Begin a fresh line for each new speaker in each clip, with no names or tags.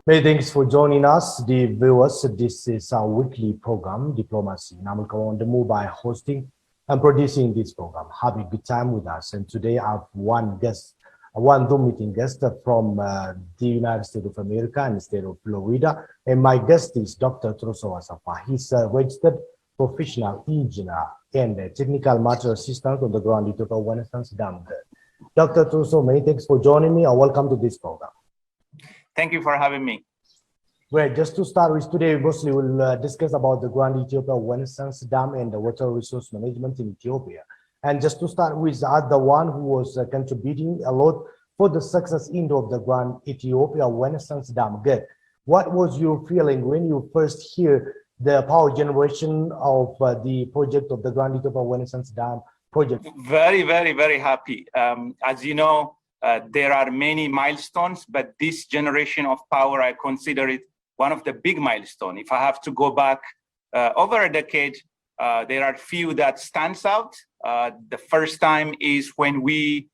Many thanks for joining us, dear viewers. This is our weekly program, Diplomacy. And I'm going on the move by hosting and producing this program. Have a good time with us. And today I have one Zoom meeting guest from the United States of America and the state of Florida. And my guest is Dr. Troso Asafa. He's a registered professional engineer and a technical matter assistant on the ground Ethiopia Renaissance Dam. Dr. Troso, many thanks for joining me and welcome to this program.
Thank you for having me.
Well, just to start with today, mostly we'll discuss about the Grand Ethiopia Renaissance Dam and the water resource management in Ethiopia. And just to start with, the one who was contributing a lot for the success of the Grand Ethiopia Renaissance Dam. Good. What was your feeling when you first hear the power generation of the project of the Grand Ethiopia Renaissance Dam project?
Very, very, very happy. As you know, there are many milestones, but this generation of power, I consider it one of the big milestones. If I have to go back over a decade, there are few that stands out. The first time is when we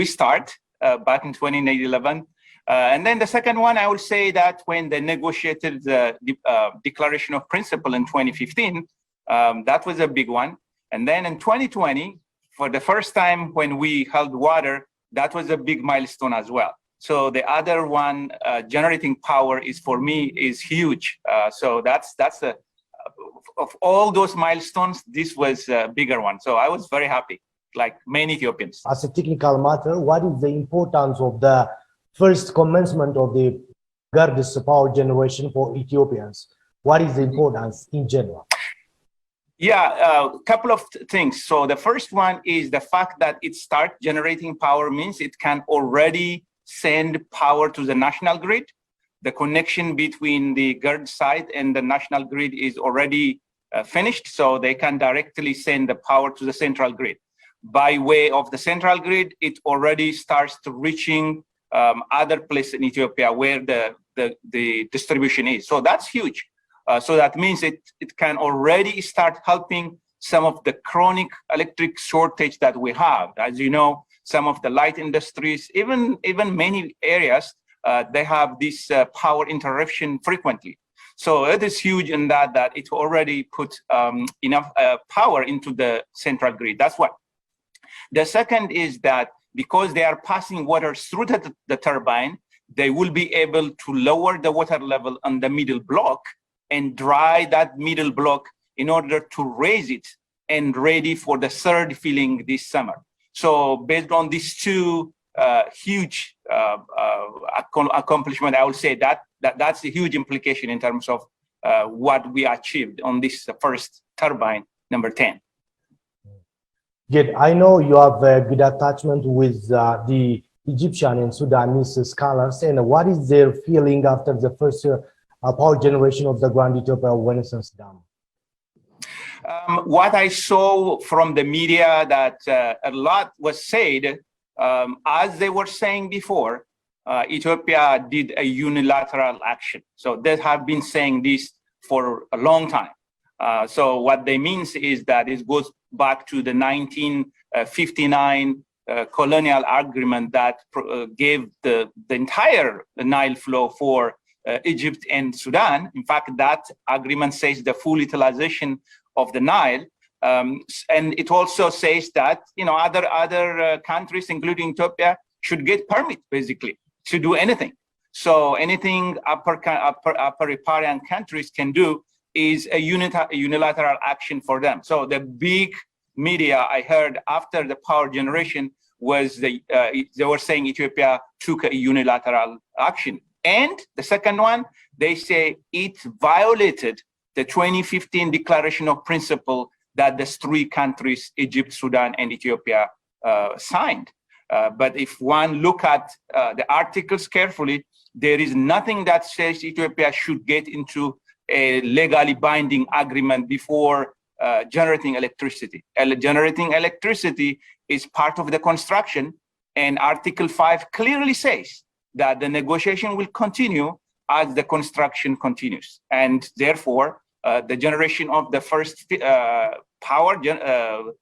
start back in 2011. And then the second one, I would say that when they negotiated the Declaration of Principle in 2015, that was a big one. And then in 2020, for the first time when we held water, that was a big milestone as well. So the other one, generating power, is for me is huge. So that's of all those milestones, this was a bigger one. So I was very happy, like many Ethiopians.
As a technical matter, what is the importance of the first commencement of the Gardis power generation for Ethiopians? What is the importance in general?
Yeah, a couple of things. So the first one is the fact that it starts generating power means it can already send power to the national grid. The connection between the GERD site and the national grid is already finished, so they can directly send the power to the central grid. By way of the central grid, it already starts to reaching other places in Ethiopia where the distribution is. So that's huge. So that means it can already start helping some of the chronic electric shortage that we have. As you know, some of the light industries, even many areas, they have this power interruption frequently. So it is huge in that it already put enough power into the central grid. That's one. The second is that because they are passing water through the turbine, they will be able to lower the water level on the middle block and dry that middle block in order to raise it and ready for the third filling this summer. So based on these two huge accomplishment, I would say that's a huge implication in terms of what we achieved on this first turbine, number 10.
Good. I know you have a good attachment with the Egyptian and Sudanese scholars. And what is their feeling after the first power generation of the Grand Ethiopia Renaissance Dam?
What I saw from the media that a lot was said, as they were saying before, Ethiopia did a unilateral action. So they have been saying this for a long time. So what they means is that it goes back to the 1959 colonial agreement that gave the entire Nile flow for Egypt and Sudan. In fact, that agreement says the full utilization of the Nile, and it also says that other countries, including Ethiopia, should get permit basically to do anything. So anything upper riparian countries can do is a unilateral action for them. So the big media I heard after the power generation was they were saying Ethiopia took a unilateral action. And the second one, they say it violated the 2015 Declaration of Principle that the three countries, Egypt, Sudan, and Ethiopia, signed. But if one look at the articles carefully, there is nothing that says Ethiopia should get into a legally binding agreement before generating electricity. Generating electricity is part of the construction, and Article 5 clearly says that the negotiation will continue as the construction continues. And therefore, the generation of the first power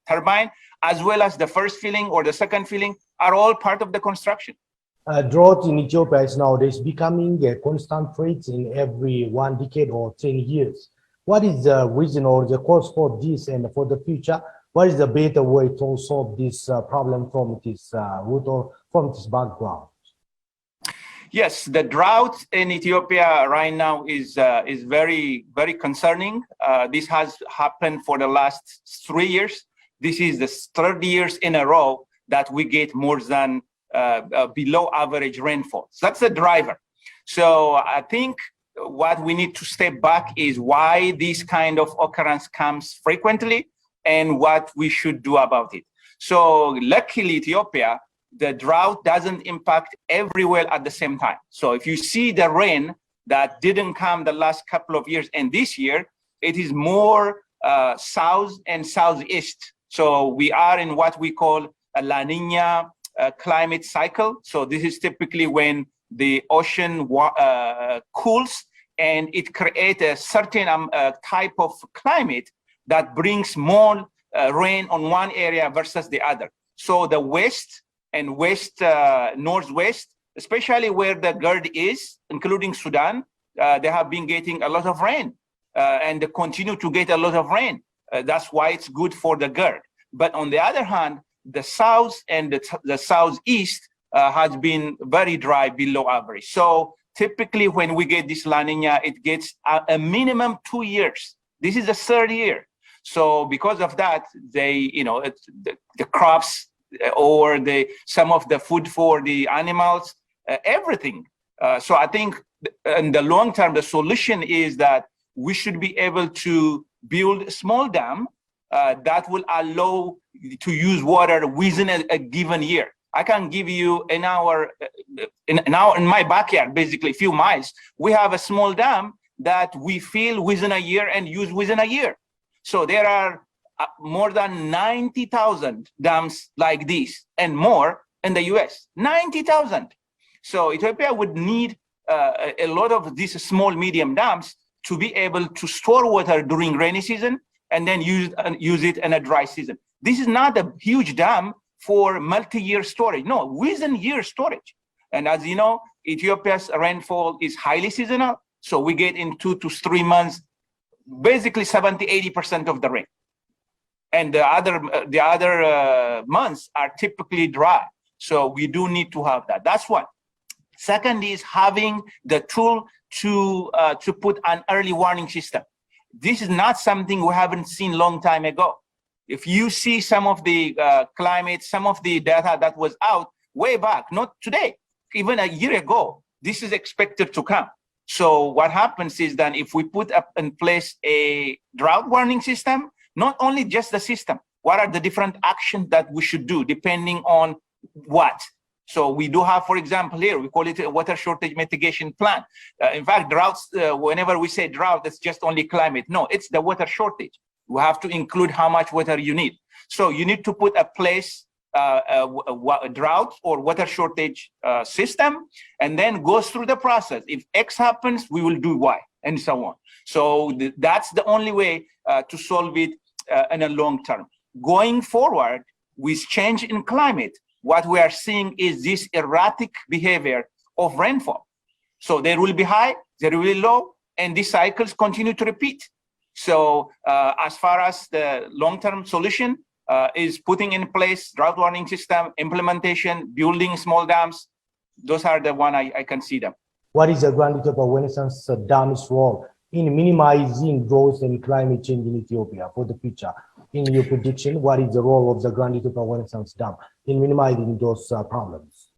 turbine, as well as the first filling or the second filling, are all part of the construction.
Drought in Ethiopia is nowadays becoming a constant threat in every 1 decade or 10 years. What is the reason or the cause for this, and for the future, what is the better way to solve this problem from this root or from this background?
Yes, the drought in Ethiopia right now is very concerning. This has happened for the last 3 years. This is the third years in a row that we get more than below average rainfall. So that's the driver. So I think what we need to step back is why this kind of occurrence comes frequently and what we should do about it. So luckily, Ethiopia, the drought doesn't impact everywhere at the same time. So if you see the rain that didn't come the last couple of years and this year, it is more south and southeast. So we are in what we call a La Nina climate cycle. So this is typically when the ocean cools and it creates a certain type of climate that brings more rain on one area versus the other. So the west and northwest, especially where the GERD is, including Sudan, they have been getting a lot of rain and they continue to get a lot of rain. That's why it's good for the GERD. But on the other hand, the south and the southeast has been very dry, below average. So typically when we get this La Nina, it gets a minimum 2 years. This is the third year. So because of that, the crops or some of the food for the animals, everything. So I think in the long term, the solution is that we should be able to build a small dam that will allow to use water within a given year. I can give you in my backyard, basically a few miles, we have a small dam that we fill within a year and use within a year. So there are more than 90,000 dams like this and more in the US, 90,000. So Ethiopia would need a lot of these small, medium dams to be able to store water during rainy season and then use it in a dry season. This is not a huge dam for multi-year storage. No, within year storage. And as you know, Ethiopia's rainfall is highly seasonal. So we get in 2 to 3 months, basically 70–80% of the rain. And the other months are typically dry. So we do need to have that. That's one. Second is having the tool to put an early warning system. This is not something we haven't seen long time ago. If you see some of the climate, some of the data that was out way back, not today, even a year ago, this is expected to come. So what happens is that if we put up in place a drought warning system, not only just the system, what are the different actions that we should do depending on what? So we do have, for example, here, we call it a water shortage mitigation plan. In fact, droughts, whenever we say drought, it's just only climate. No, it's the water shortage. We have to include how much water you need. So you need to put a place, a drought or water shortage system, and then goes through the process. If X happens, we will do Y, and so on. So that's the only way to solve it in a long term. Going forward, with change in climate, what we are seeing is this erratic behavior of rainfall. So there will be high, there will be low, and these cycles continue to repeat. So as far as the long-term solution is putting in place drought warning system, implementation, building small dams, those are the one I can see them.
What is the Grand Ethiopia Renaissance Dam's role in minimizing drought and climate change in Ethiopia for the future? In your prediction, what is the role of the Grand Ethiopia Renaissance Dam in minimizing those problems?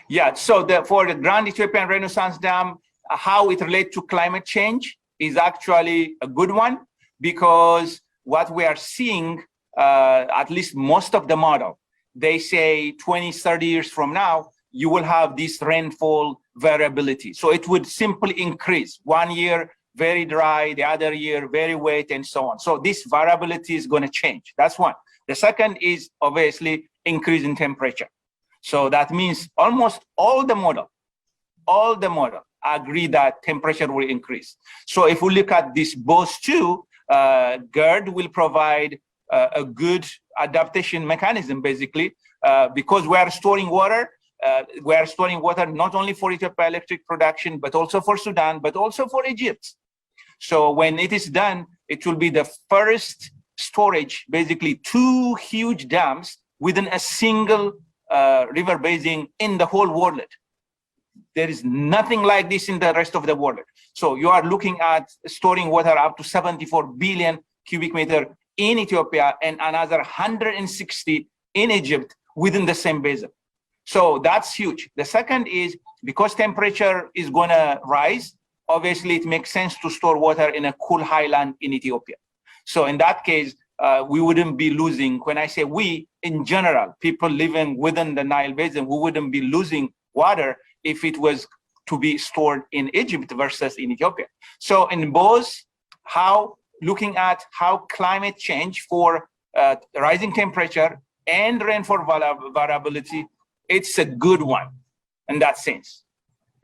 Yeah, so for the Grand Ethiopian Renaissance Dam, how it relates to climate change is actually a good one, because what we are seeing, at least most of the model, they say 20, 30 years from now, you will have this rainfall variability. So it would simply increase. 1 year, very dry, the other year, very wet, and so on. So this variability is going to change. That's one. The second is obviously increase in temperature. So that means almost all the model agree that temperature will increase. So if we look at this both two, GERD will provide a good adaptation mechanism, basically, because we are storing water. We are storing water not only for Ethiopia electric production, but also for Sudan, but also for Egypt. So when it is done, it will be the first storage, basically 2 huge dams within a single river basin in the whole world. There is nothing like this in the rest of the world. So you are looking at storing water up to 74 billion cubic meter in Ethiopia and another 160 in Egypt within the same basin. So that's huge. The second is because temperature is going to rise, obviously it makes sense to store water in a cool highland in Ethiopia. So in that case, we wouldn't be losing, when I say we, in general, people living within the Nile Basin, we wouldn't be losing water if it was to be stored in Egypt versus in Ethiopia. So in both, looking at how climate change for rising temperature and rainfall variability, it's a good one in that sense.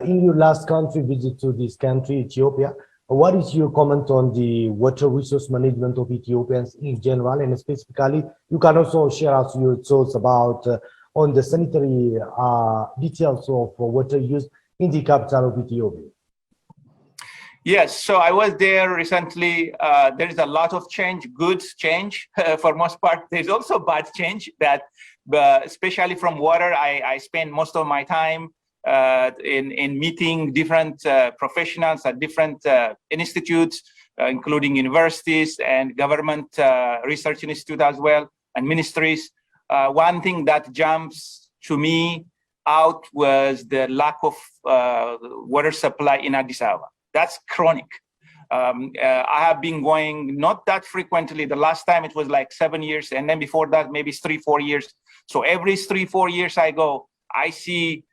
In your last country visit to this country, Ethiopia, what is your comment on the water resource management of Ethiopians in general, and specifically, you can also share us your thoughts about on the sanitary details of water use in the capital of Ethiopia.
Yes, so I was there recently. There is a lot of change, good change for most part. There's also bad change that, especially from water, I spend most of my time in meeting different professionals at different institutes, including universities and government research institute as well, and ministries. One thing that jumps to me out was the lack of water supply in Addis Ababa. That's chronic. I have been going not that frequently. The last time it was like 7 years, and then before that, maybe 3-4 years. So every 3-4 years I go, I see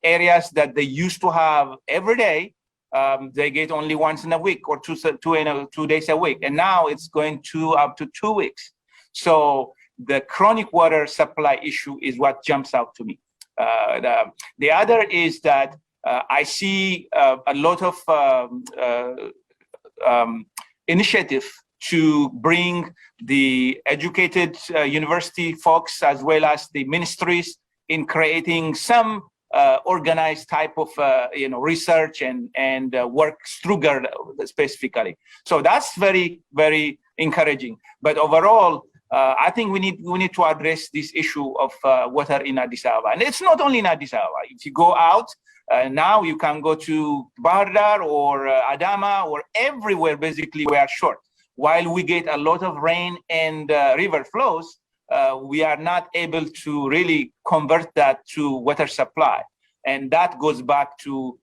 areas that they used to have every day, they get only once in a week or 2 days a week. And now it's going up to 2 weeks. So the chronic water supply issue is what jumps out to me. The other is that I see a lot of initiative to bring the educated university folks as well as the ministries in creating some organized type of research and work Struger specifically. So that's very, very encouraging. But overall, I think we need to address this issue of water in Addis Ababa. And it's not only in Addis Ababa. If you go out, now you can go to Bahir Dar or Adama or everywhere basically we are short. While we get a lot of rain and river flows, we are not able to really convert that to water supply. And that goes back to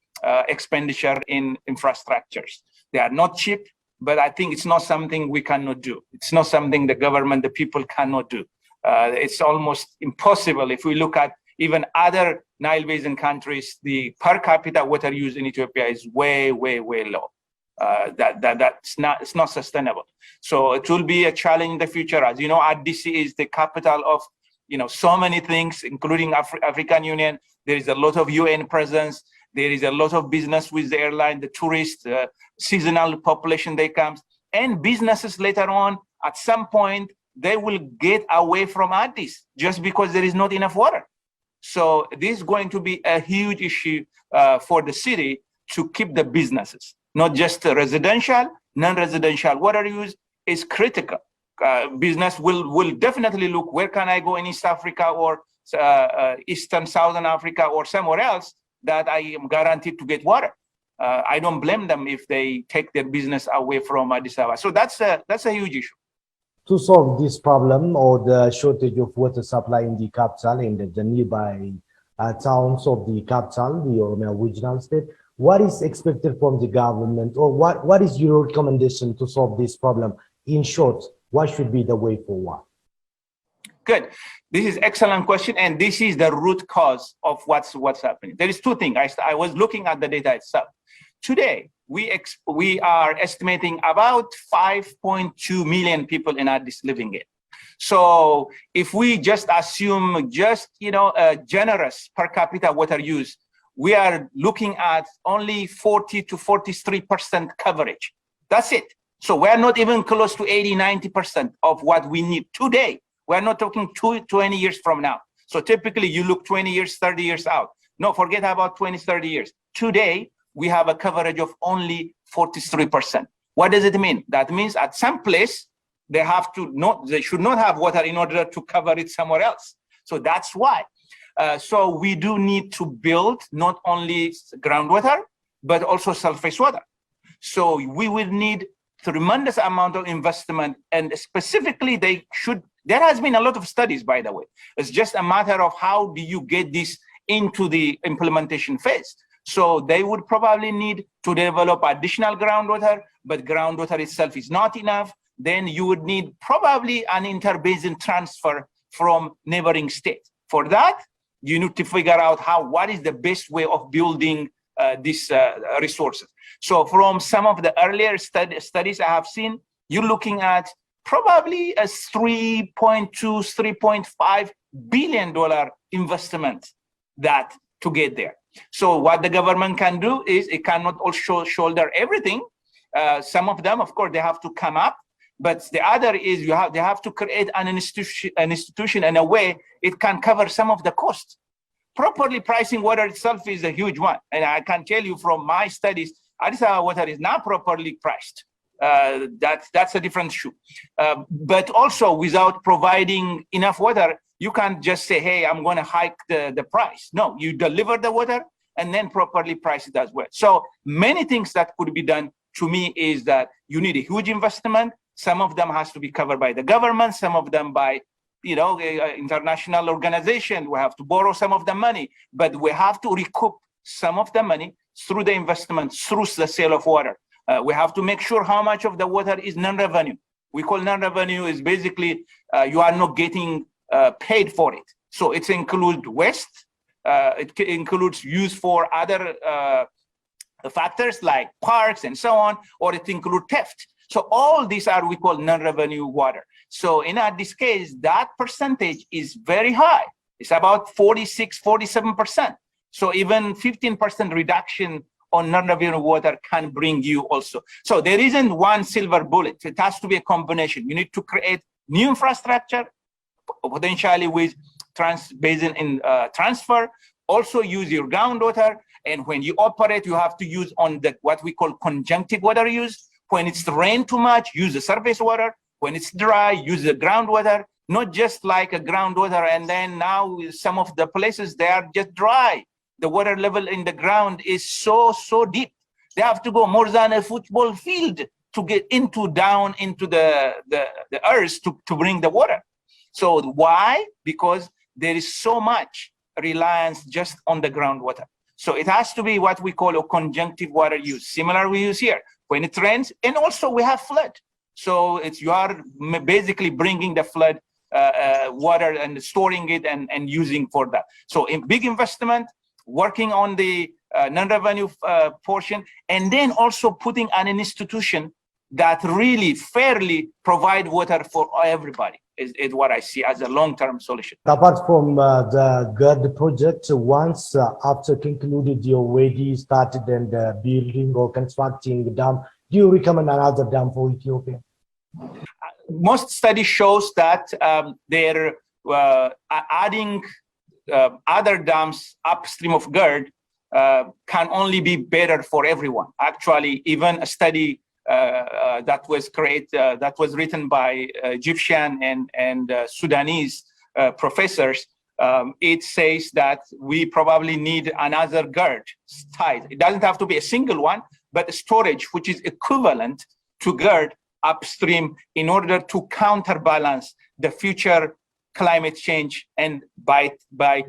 expenditure in infrastructures. They are not cheap, but I think it's not something we cannot do. It's not something the government, the people cannot do. It's almost impossible. If we look at even other Nile Basin countries, the per capita water use in Ethiopia is way, way, way low. It's not sustainable. So it will be a challenge in the future. As you know, Addis is the capital of so many things, including African Union. There is a lot of UN presence. There is a lot of business with the airline, the tourists, seasonal population that comes, and businesses later on. At some point, they will get away from Addis just because there is not enough water. So this is going to be a huge issue for the city to keep the businesses, not just residential, non-residential water use is critical. Business will definitely look, where can I go in East Africa or Eastern, Southern Africa or somewhere else that I am guaranteed to get water. I don't blame them if they take their business away from Addis Ababa. So that's a huge issue.
To solve this problem or the shortage of water supply in the capital and the nearby towns of the capital, the Oromia regional state, what is expected from the government, or what is your recommendation to solve this problem? In short, what should be the way forward?
Good. This is excellent question, and this is the root cause of what's happening. There is two things. I was looking at the data itself. Today, we are estimating about 5.2 million people in Addis living in. So if we just assume a generous per capita water use, we are looking at only 40 to 43% coverage. That's it. So we're not even close to 80, 90% of what we need today. We're not talking 20 years from now. So typically you look 20 years, 30 years out. No, forget about 20, 30 years. Today, we have a coverage of only 43%. What does it mean? That means at some place, they should not have water in order to cover it somewhere else. So that's why. So we do need to build not only groundwater, but also surface water. So we will need tremendous amount of investment, and specifically there has been a lot of studies, by the way. It's just a matter of how do you get this into the implementation phase. So they would probably need to develop additional groundwater, but groundwater itself is not enough. Then you would need probably an interbasin transfer from neighboring states. For that, you need to figure out what is the best way of building these resources. So from some of the earlier studies I have seen, you're looking at probably a $3.2, $3.5 billion investment to get there. So what the government can do is it cannot also shoulder everything. Some of them, of course, they have to come up. But the other is they have to create an institution in a way it can cover some of the costs. Properly pricing water itself is a huge one. And I can tell you from my studies, Addis Ababa water is not properly priced. That's a different issue. But also without providing enough water, you can't just say, hey, I'm going to hike the price. No, you deliver the water and then properly price it as well. So many things that could be done to me is that you need a huge investment. Some of them has to be covered by the government, some of them by international organization. We have to borrow some of the money, but we have to recoup some of the money through the investment, through the sale of water. We have to make sure how much of the water is non-revenue. We call non-revenue is basically you are not getting paid for it. So it includes waste, it includes use for other factors like parks and so on, or it includes theft. So all these are we call non-revenue water. So in this case, that percentage is very high. It's about 46, 47%. So even 15% reduction on non-revenue water can bring you also. So there isn't one silver bullet. It has to be a combination. You need to create new infrastructure, potentially with basin transfer. Also use your groundwater. And when you operate, you have to use on what we call conjunctive water use. When it's rain too much, use the surface water. When it's dry, use the groundwater. Not just like a groundwater, and then now some of the places they are just dry. The water level in the ground is so deep. They have to go more than a football field to get down into the earth to bring the water. So why? Because there is so much reliance just on the groundwater. So it has to be what we call a conjunctive water use. Similar we use here when it rains, and also we have flood. So you are basically bringing the flood water and storing it and using for that. So in big investment, working on the non-revenue portion, and then also putting an institution that really fairly provide water for everybody is what I see as a long-term solution.
Apart from the GERD project, once after concluded, you already started and building or constructing the dam, do you recommend another dam for Ethiopia?
Most studies shows that they're adding other dams upstream of GERD can only be better for everyone. Actually, even a study that was written by Egyptian and Sudanese professors, it says that we probably need another GERD site. It doesn't have to be a single one, but a storage which is equivalent to GERD upstream in order to counterbalance the future climate change and by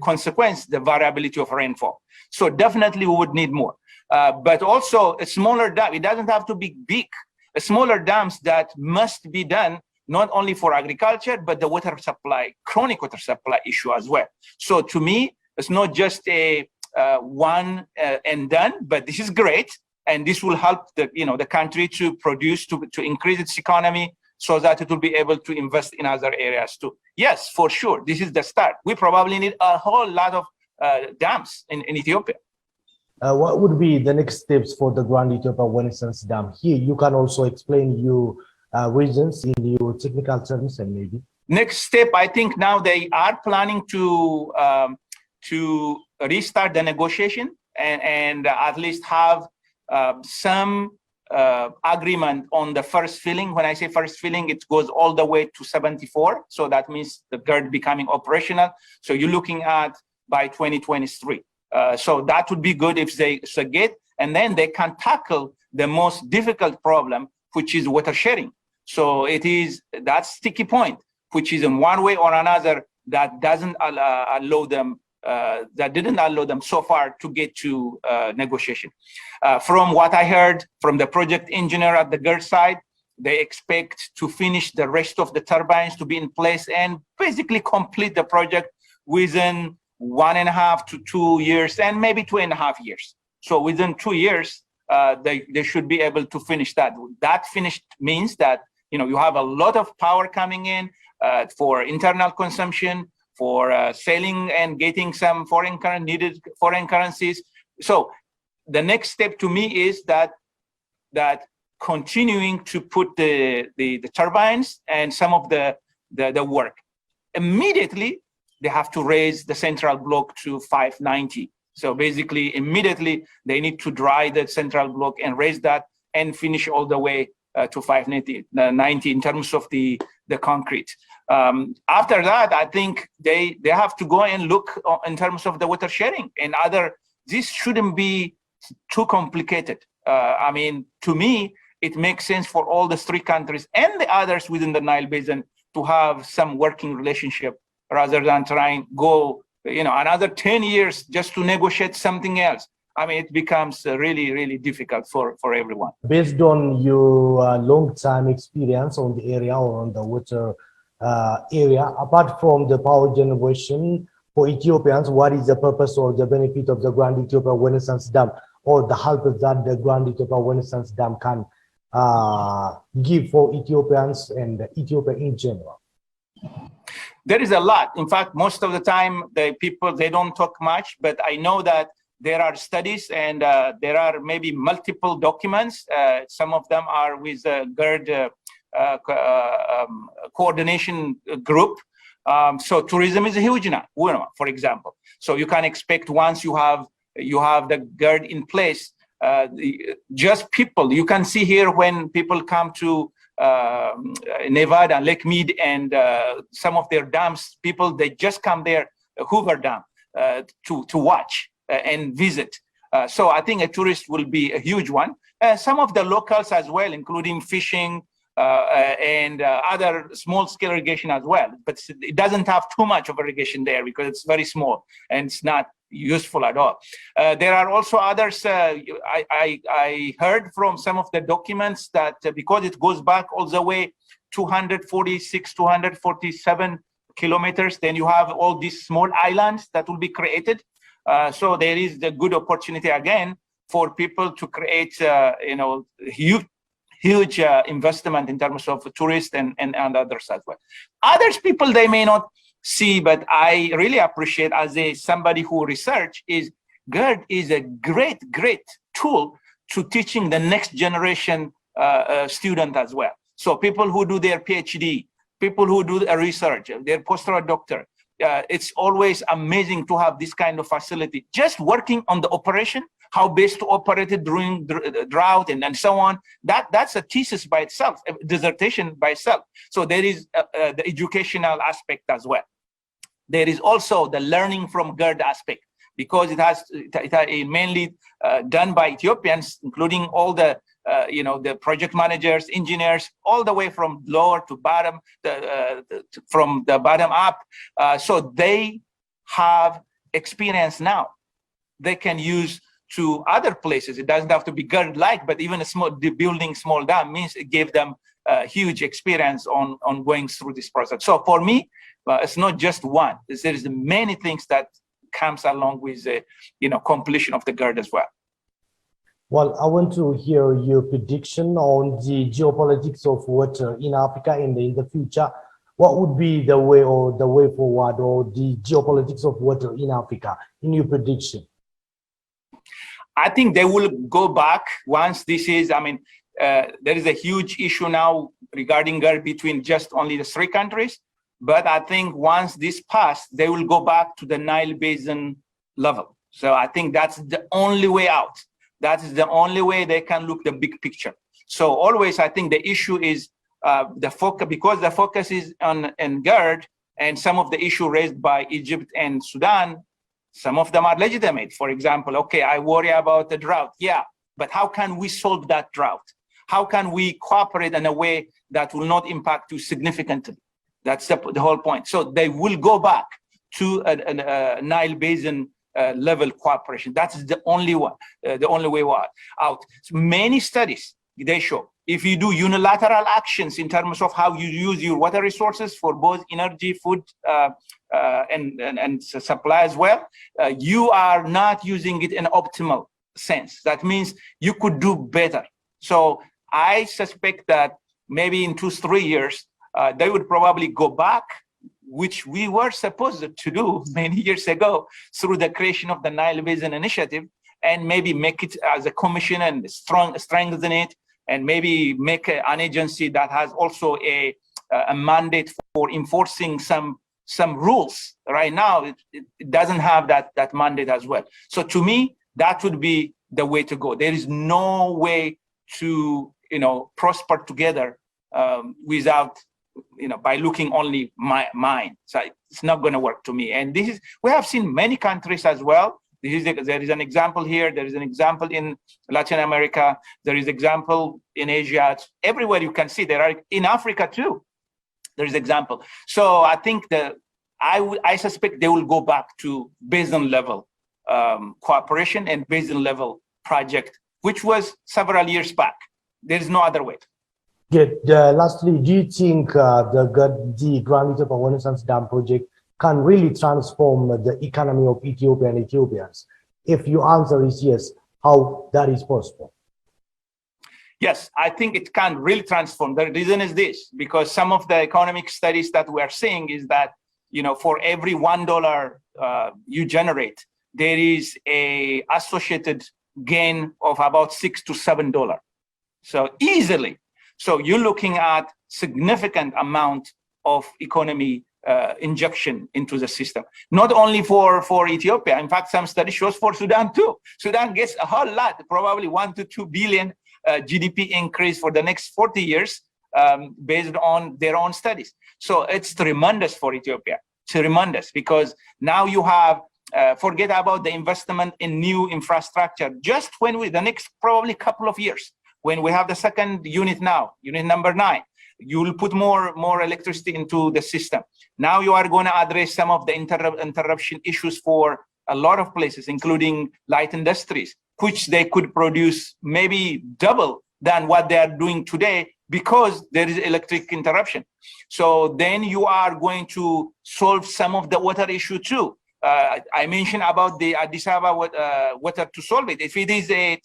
consequence the variability of rainfall. So definitely we would need more, but also a smaller dam. It doesn't have to be big. A smaller dams that must be done not only for agriculture but the water supply, chronic water supply issue as well. So to me, it's not just a one and done, but this is great, and this will help the country to produce to increase its economy, so that it will be able to invest in other areas too. Yes, for sure, this is the start. We probably need a whole lot of dams in Ethiopia.
What would be the next steps for the Grand Ethiopia Renaissance Dam? Here, you can also explain your reasons in your technical terms and maybe.
Next step, I think now they are planning to restart the negotiation and at least have some agreement on the first filling. When I say first filling, it goes all the way to 74. So that means the GERD becoming operational. So you're looking at by 2023. So that would be good if they get, and then they can tackle the most difficult problem, which is water sharing. So it is that sticky point, which is in one way or another that doesn't allow them, that didn't allow them so far to get to negotiation. From what I heard from the project engineer at the GERD side, they expect to finish the rest of the turbines to be in place and basically complete the project within 1.5 to 2 years, and maybe 2.5 years. So within 2 years, they should be able to finish that. That finished means that you have a lot of power coming in for internal consumption, for selling and getting some needed foreign currencies. So the next step to me is that continuing to put the turbines and some of the work. Immediately, they have to raise the central block to 590. So basically, immediately, they need to dry the central block and raise that and finish all the way to 590 in terms of the concrete. After that, I think they have to go and look in terms of the water sharing and this shouldn't be too complicated. I mean, to me, it makes sense for all the 3 countries and the others within the Nile Basin to have some working relationship rather than trying go, another 10 years just to negotiate something else. I mean, it becomes really, really difficult for everyone.
Based on your long-time experience on the area or on the water area, apart from the power generation for Ethiopians, what is the purpose or the benefit of the Grand Ethiopia Renaissance Dam, or the help that the Grand Ethiopia Renaissance Dam can give for Ethiopians and Ethiopia in general?
There is a lot. In fact, most of the time, the people, they don't talk much, but I know that there are studies and there are maybe multiple documents. Some of them are with the GERD coordination group. So tourism is a huge now, for example. So you can expect once you have the GERD in place, just people, you can see here when people come to Nevada, Lake Mead, and some of their dams, people, they just come there, Hoover Dam, to watch and visit. So I think a tourist will be a huge one. Some of the locals as well, including fishing and other small-scale irrigation as well. But it doesn't have too much of irrigation there because it's very small and it's not useful at all. There are also others. I heard from some of the documents that because it goes back all the way 246, 247 kilometers, then you have all these small islands that will be created. So there is the good opportunity again for people to create, huge investment in terms of tourists and others as well. Others people they may not see, but I really appreciate as somebody who research is GERD is a great tool to teaching the next generation student as well. So people who do their PhD, people who do a research, their postdoc doctor, it's always amazing to have this kind of facility. Just working on the operation, how best to operate it during drought and so on. That's a thesis by itself, a dissertation by itself. So there is the educational aspect as well. There is also the learning from GERD aspect because it mainly done by Ethiopians, including all the the project managers, engineers, all the way from lower to bottom, from the bottom up. So they have experience now. They can use to other places. It doesn't have to be GERD-like, but even building small dam means it gave them huge experience on going through this process. So for me, it's not just one. There is many things that comes along with the completion of the GERD as well.
Well, I want to hear your prediction on the geopolitics of water in Africa in the future. What would be the way forward or the geopolitics of water in Africa in your prediction?
I think they will go back once this is, there is a huge issue now regarding GERD between just only the 3 countries. But I think once this passed, they will go back to the Nile Basin level. So I think that's the only way out. That is the only way they can look the big picture. So always, I think the issue is the focus, because the focus is on GERD, and some of the issue raised by Egypt and Sudan, some of them are legitimate. For example, okay, I worry about the drought. Yeah, but how can we solve that drought? How can we cooperate in a way that will not impact you significantly? That's the whole point. So they will go back to a Nile Basin level cooperation. That is the only one, the only way out. So many studies, they show if you do unilateral actions in terms of how you use your water resources for both energy, food, and supply as well, you are not using it in optimal sense. That means you could do better. So I suspect that maybe in 2-3 years, they would probably go back, which we were supposed to do many years ago through the creation of the Nile Basin Initiative, and maybe make it as a commission and strengthen it, and maybe make an agency that has also a mandate for enforcing some rules. Right now, it doesn't have that mandate as well. So to me, that would be the way to go. There is no way to prosper together without by looking only mine. So it's not going to work to me. And we have seen many countries as well. There is an example here. There is an example in Latin America. There is example in Asia. Everywhere you can see. There are in Africa too. There is example. So I think I suspect they will go back to basin level cooperation and basin level project, which was several years back. There is no other way.
Good. Lastly, do you think the Grand Ethiopia Renaissance Dam project can really transform the economy of Ethiopia and Ethiopians? If your answer is yes, how that is possible?
Yes, I think it can really transform. The reason is this, because some of the economic studies that we are seeing is that, for every $1 you generate, there is a associated gain of about $6 to $7. So easily. So you're looking at significant amount of economy injection into the system, not only for Ethiopia. In fact, some study shows for Sudan too. Sudan gets a whole lot, probably 1 to 2 billion GDP increase for the next 40 years based on their own studies. So it's tremendous for Ethiopia, tremendous, because now you have, forget about the investment in new infrastructure. Just when the next probably couple of years, when we have the second unit now, unit number 9, you will put more electricity into the system. Now you are going to address some of the interruption issues for a lot of places, including light industries, which they could produce maybe double than what they are doing today because there is electric interruption. So then you are going to solve some of the water issue too. I mentioned about the Addis Ababa water to solve it. If it is a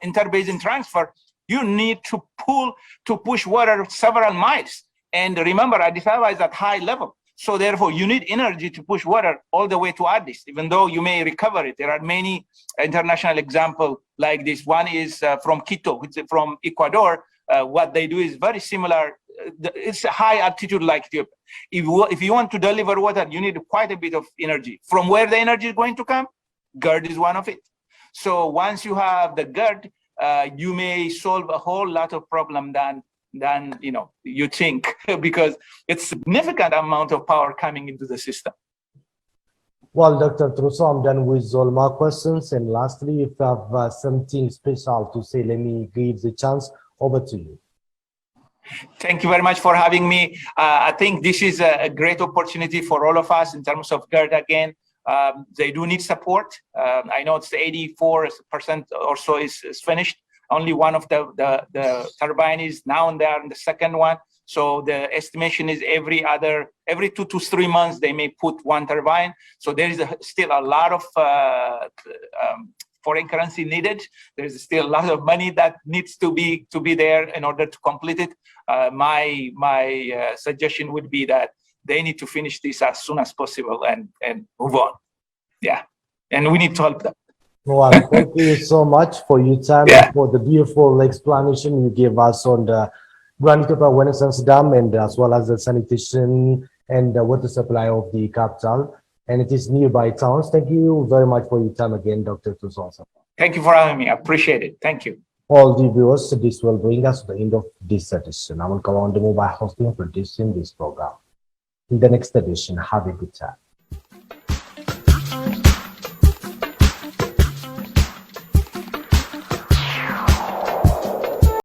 interbasin transfer, you need to push water several miles. And remember, Addis Ababa is at high level. So therefore, you need energy to push water all the way to Addis, even though you may recover it. There are many international examples like this. One is from Quito, which is from Ecuador. What they do is very similar. It's a high altitude like Ethiopia. If you want to deliver water, you need quite a bit of energy. From where the energy is going to come? GERD is one of it. So once you have the GERD, you may solve a whole lot of problem than you think, because it's significant amount of power coming into the system.
Well, Dr. Truso, I'm done with all my questions. And lastly, if you have something special to say, let me give the chance over to you.
Thank you very much for having me. I think this is a great opportunity for all of us in terms of GERD again. They do need support. I know it's 84% or so is finished. Only one of the turbine is now, and they are in the second one. So the estimation is every 2 to 3 months they may put one turbine. So there is still a lot of foreign currency needed. There's still a lot of money that needs to be there in order to complete it. My suggestion would be that they need to finish this as soon as possible and move on. Yeah, and we need to help them.
Well, thank you so much for your time and for the beautiful explanation you gave us on the Grand Ethiopia Renaissance Dam, and as well as the sanitation and water supply of the capital and it is nearby towns. Thank you very much for your time again, Dr. Tusosa.
Thank you for having me. I appreciate it. Thank you.
All the viewers, this will bring us to the end of this edition. I will go on the mobile hosting and producing this program. In the next edition, have a good time.